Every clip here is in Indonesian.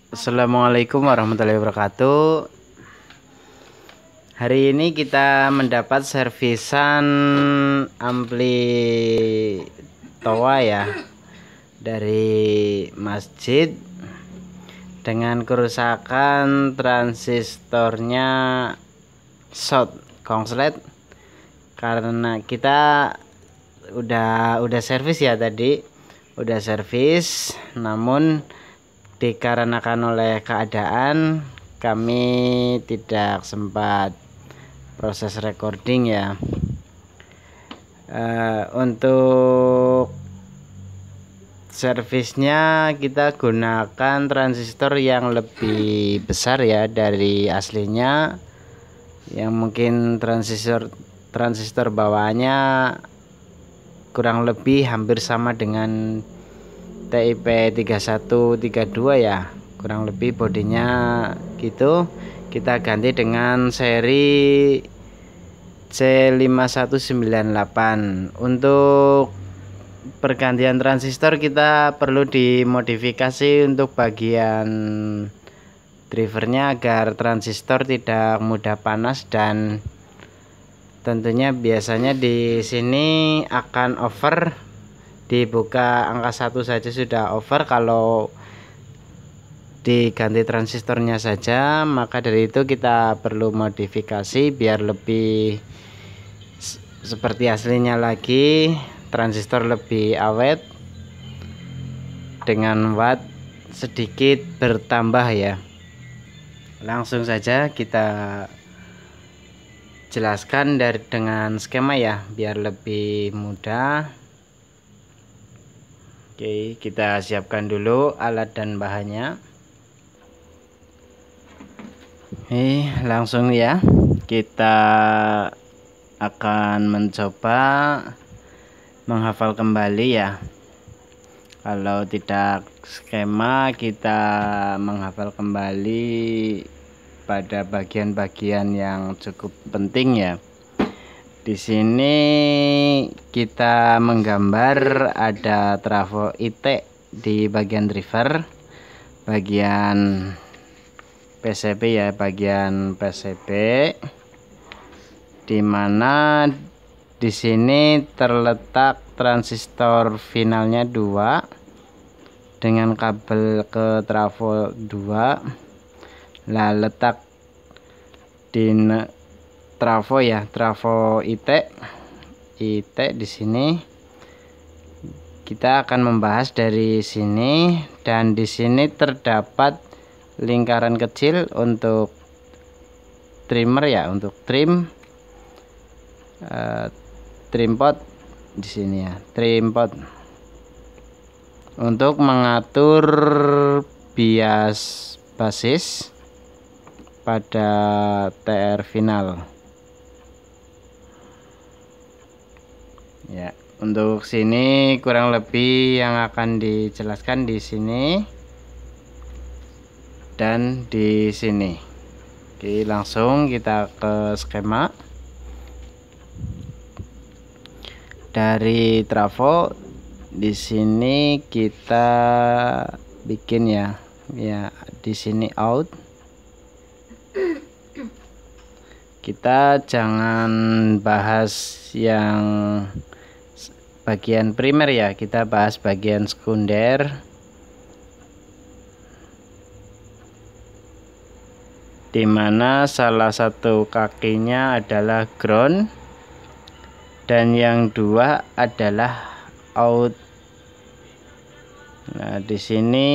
Assalamualaikum warahmatullahi wabarakatuh. Hari ini kita mendapat servisan ampli toa ya dari masjid dengan kerusakan transistornya short konslet, karena kita udah servis ya tadi, udah servis, namun dikarenakan oleh keadaan kami tidak sempat proses recording ya. Untuk servisnya kita gunakan transistor yang lebih besar ya dari aslinya, yang mungkin transistor bawaannya kurang lebih hampir sama dengan TIP 3132 ya, kurang lebih bodinya gitu. Kita ganti dengan seri C5198. Untuk pergantian transistor kita perlu dimodifikasi untuk bagian drivernya agar transistor tidak mudah panas, dan tentunya biasanya di sini akan over, dibuka angka 1 saja sudah over kalau diganti transistornya saja. Maka dari itu kita perlu modifikasi biar lebih seperti aslinya lagi, transistor lebih awet dengan watt sedikit bertambah ya. Langsung saja kita jelaskan dengan skema ya biar lebih mudah. Oke, kita siapkan dulu alat dan bahannya. Langsung ya, kita akan mencoba menghafal kembali ya. Kalau tidak skema, kita menghafal kembali pada bagian-bagian yang cukup penting ya. Di sini kita menggambar ada trafo IT di bagian driver, bagian PCB ya, bagian PCB, dimana di sini terletak transistor finalnya 2 dengan kabel ke trafo 2. Nah, letak di trafo ya, trafo IT di sini. Kita akan membahas dari sini, dan di sini terdapat lingkaran kecil untuk trimmer ya, untuk trim pot di sini ya, trim pot untuk mengatur bias basis pada TR final ya. Untuk sini kurang lebih yang akan dijelaskan di sini dan di sini. Oke, langsung kita ke skema. Dari trafo di sini kita bikin ya di sini out. Kita jangan bahas yang bagian primer ya, kita bahas bagian sekunder, dimana salah satu kakinya adalah ground dan yang dua adalah out. Nah, di sini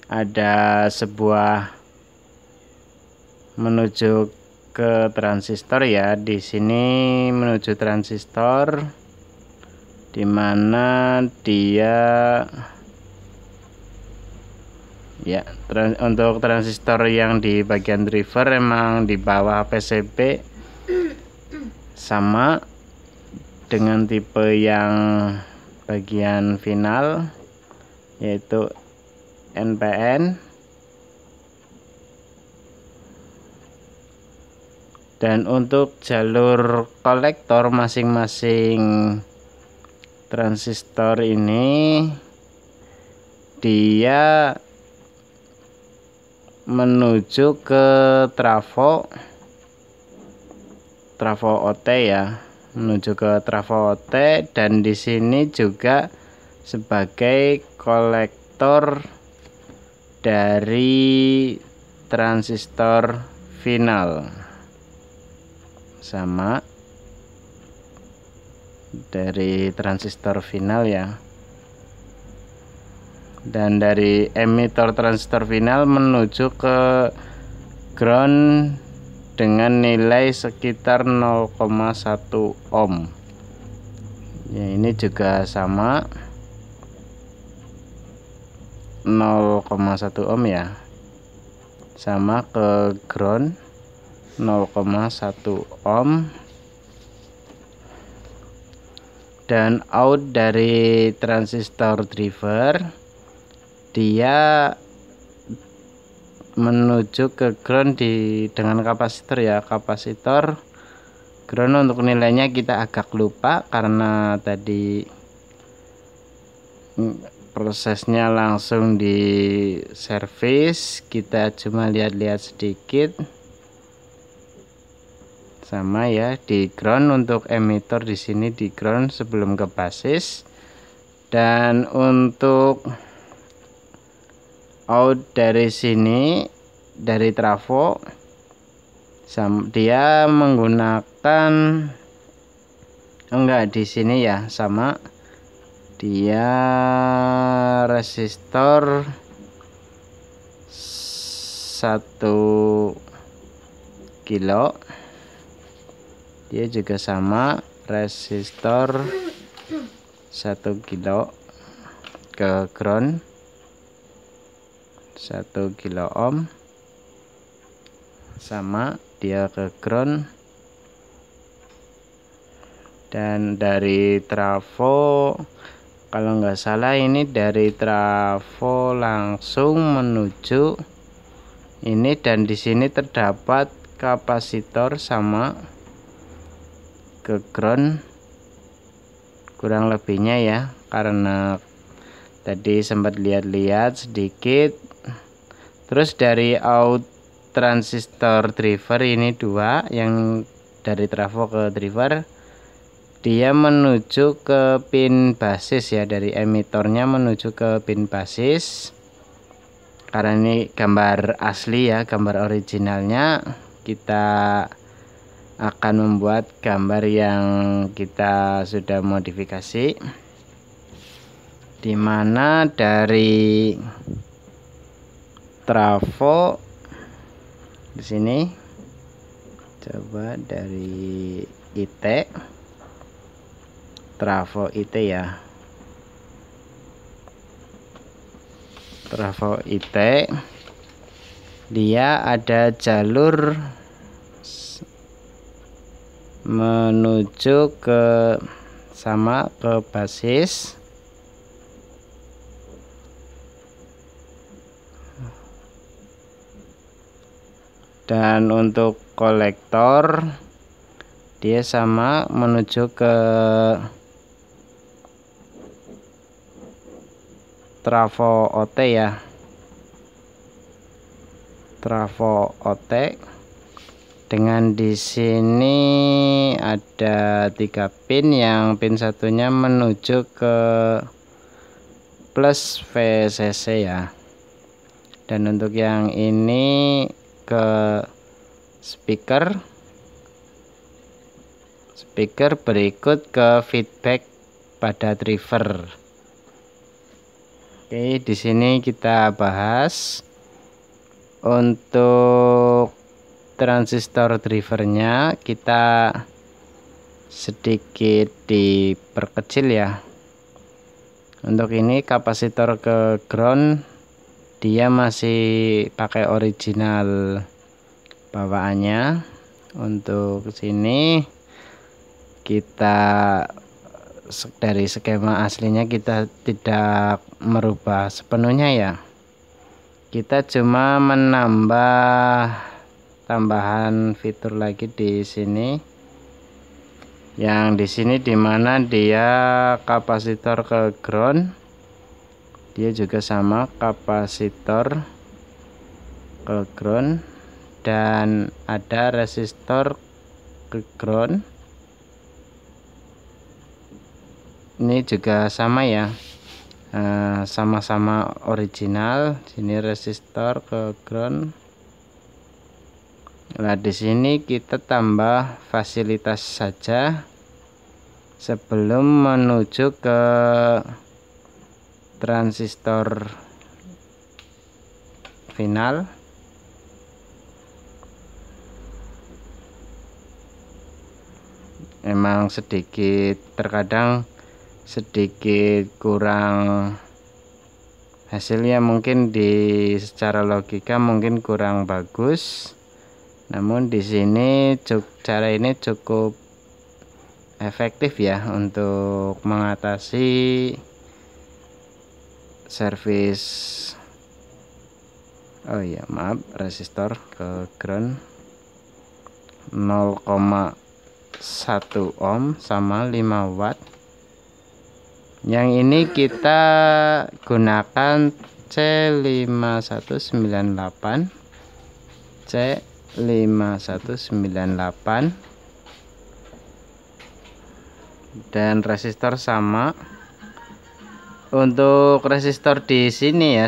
ada sebuah menuju ke transistor ya, di sini menuju transistor, dimana dia ya, untuk transistor yang di bagian driver emang di bawah PCB sama dengan tipe yang bagian final, yaitu NPN. Dan untuk jalur kolektor masing-masing transistor ini dia menuju ke trafo OT ya, menuju ke trafo OT, dan di sini juga sebagai kolektor dari transistor final, sama dari transistor final ya. Dan dari emitor transistor final menuju ke ground dengan nilai sekitar 0,1 ohm ya, ini juga sama 0,1 ohm ya, sama ke ground 0,1 ohm. Dan out dari transistor driver dia menuju ke ground dengan kapasitor ya, kapasitor ground. Untuk nilainya kita agak lupa karena tadi prosesnya langsung di servis, kita cuma lihat-lihat sedikit. Sama ya, di ground untuk emitor di sini di ground sebelum ke basis. Dan untuk out dari sini dari trafo dia menggunakan enggak di sini ya, sama dia resistor 1 kilo, dia juga sama resistor 1 kilo ke ground 1 kilo ohm, sama dia ke ground. Dan dari trafo kalau nggak salah ini dari trafo langsung menuju ini, dan di sini terdapat kapasitor sama ke ground kurang lebihnya ya, karena tadi sempat lihat-lihat sedikit. Terus dari out transistor driver ini dua, yang dari trafo ke driver, dia menuju ke pin basis ya, dari emitornya menuju ke pin basis. Karena ini gambar asli ya, gambar originalnya, kita akan membuat gambar yang kita sudah modifikasi, dimana dari trafo di sini, coba dari IT, trafo IT ya, trafo IT dia ada jalur menuju ke sama ke basis. Dan untuk kolektor dia sama menuju ke trafo OT ya, trafo OT. Dengan di sini ada 3 pin, yang pin satunya menuju ke plus VCC ya. Dan untuk yang ini ke speaker berikut ke feedback pada driver. Oke, di sini kita bahas untuk transistor drivernya, kita sedikit diperkecil ya. Untuk ini kapasitor ke ground dia masih pakai original bawaannya. Untuk sini kita dari skema aslinya kita tidak merubah sepenuhnya ya, kita cuma menambah tambahan fitur lagi di sini. Yang di sini dimana dia kapasitor ke ground dia juga sama kapasitor ke ground, dan ada resistor ke ground. Ini juga sama ya, sama-sama original. Sini resistor ke ground. Nah, di sini kita tambah fasilitas saja sebelum menuju ke transistor final. Memang sedikit, terkadang sedikit kurang hasilnya, mungkin secara logika mungkin kurang bagus, namun di sini cara ini cukup efektif ya untuk mengatasi servis. Oh ya, maaf, resistor ke ground 0,1 ohm sama 5 watt. Yang ini kita gunakan C5198 dan resistor sama. Untuk resistor di sini ya,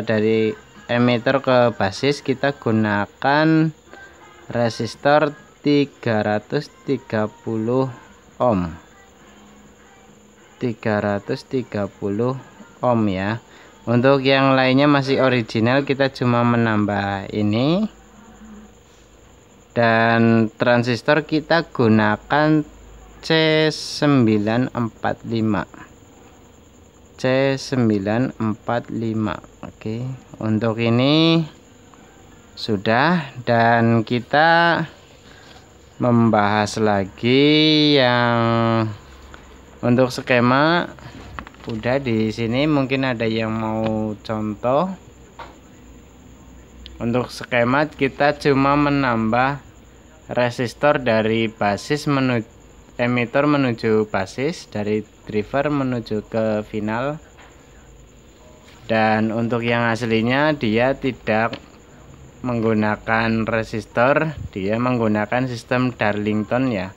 dari emitter ke basis kita gunakan resistor 330 ohm. 330 ohm ya. Untuk yang lainnya masih original, kita cuma menambah ini. Dan transistor kita gunakan C945. Oke, untuk ini sudah, dan kita membahas lagi yang untuk skema. Udah di sini, mungkin ada yang mau contoh. Untuk skema kita cuma menambah resistor dari basis emitter menuju basis, dari driver menuju ke final. Dan untuk yang aslinya dia tidak menggunakan resistor, dia menggunakan sistem Darlington ya,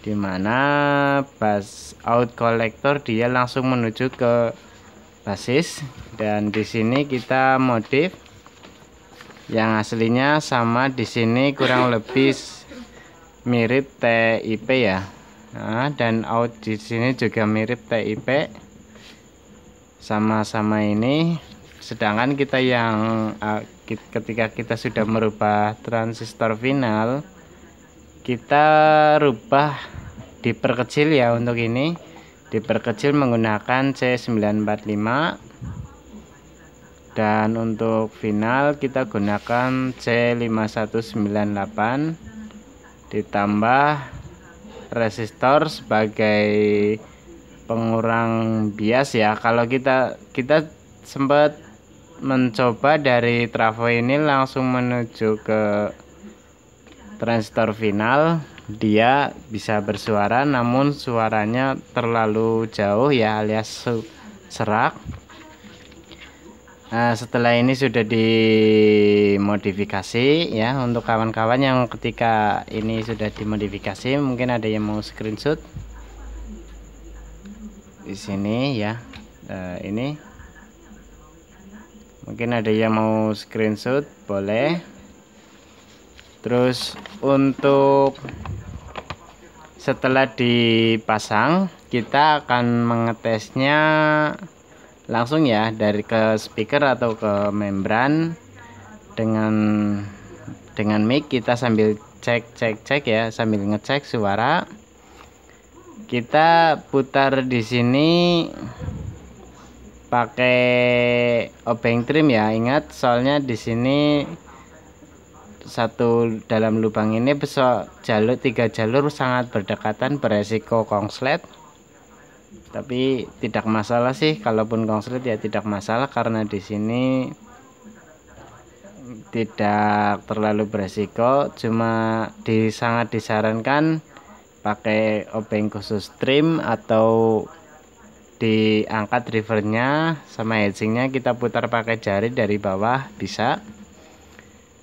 dimana bus out collector dia langsung menuju ke basis. Dan di sini kita modif, yang aslinya sama, di sini kurang lebih mirip TIP ya. Nah, dan out di sini juga mirip TIP, sama-sama ini. Sedangkan kita yang ketika kita sudah merubah transistor final, kita rubah, diperkecil ya. Untuk ini diperkecil menggunakan C945, dan untuk final kita gunakan C5198 ditambah resistor sebagai pengurang bias ya. Kalau kita sempat mencoba dari trafo ini langsung menuju ke transistor final, dia bisa bersuara, namun suaranya terlalu jauh ya, alias serak. Nah, setelah ini sudah dimodifikasi ya. Untuk kawan-kawan yang ketika ini sudah dimodifikasi, mungkin ada yang mau screenshot di sini ya. Ini mungkin ada yang mau screenshot, boleh. Terus untuk setelah dipasang, kita akan mengetesnya langsung ya, dari ke speaker atau ke membran dengan mic. Kita sambil cek ya, sambil ngecek suara. Kita putar di sini pakai obeng trim ya. Ingat, soalnya di sini satu dalam lubang ini besok jalur 3 jalur sangat berdekatan, beresiko konslet. Tapi tidak masalah sih, kalaupun konslet ya tidak masalah, karena di sini tidak terlalu beresiko. Cuma sangat disarankan pakai obeng khusus trim atau diangkat drivernya sama heatsinknya, kita putar pakai jari dari bawah bisa.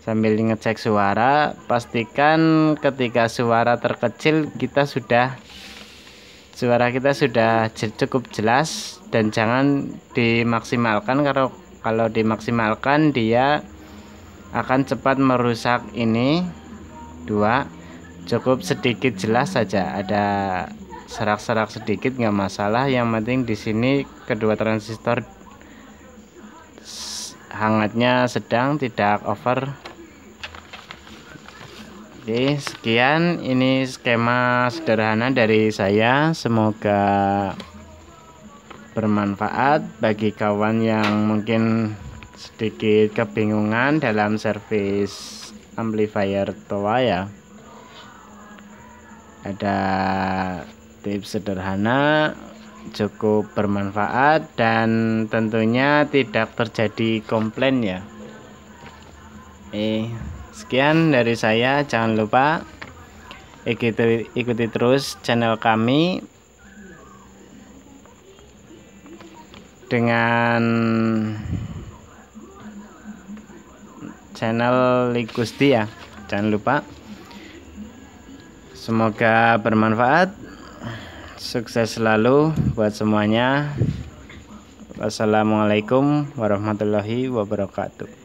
Sambil ngecek suara, pastikan ketika suara terkecil suara kita sudah cukup jelas, dan jangan dimaksimalkan. Kalau dimaksimalkan dia akan cepat merusak ini. Cukup sedikit jelas saja, ada serak-serak sedikit nggak masalah, yang penting di sini kedua transistor hangatnya sedang, tidak over. Oke, sekian, ini skema sederhana dari saya, semoga bermanfaat bagi kawan yang mungkin sedikit kebingungan dalam servis amplifier TOA ya. Ada tips sederhana, cukup bermanfaat, dan tentunya tidak terjadi komplain ya. Sekian dari saya, jangan lupa ikuti terus channel kami dengan channel Ligusti ya, jangan lupa. Semoga bermanfaat, sukses selalu buat semuanya. Wassalamualaikum warahmatullahi wabarakatuh.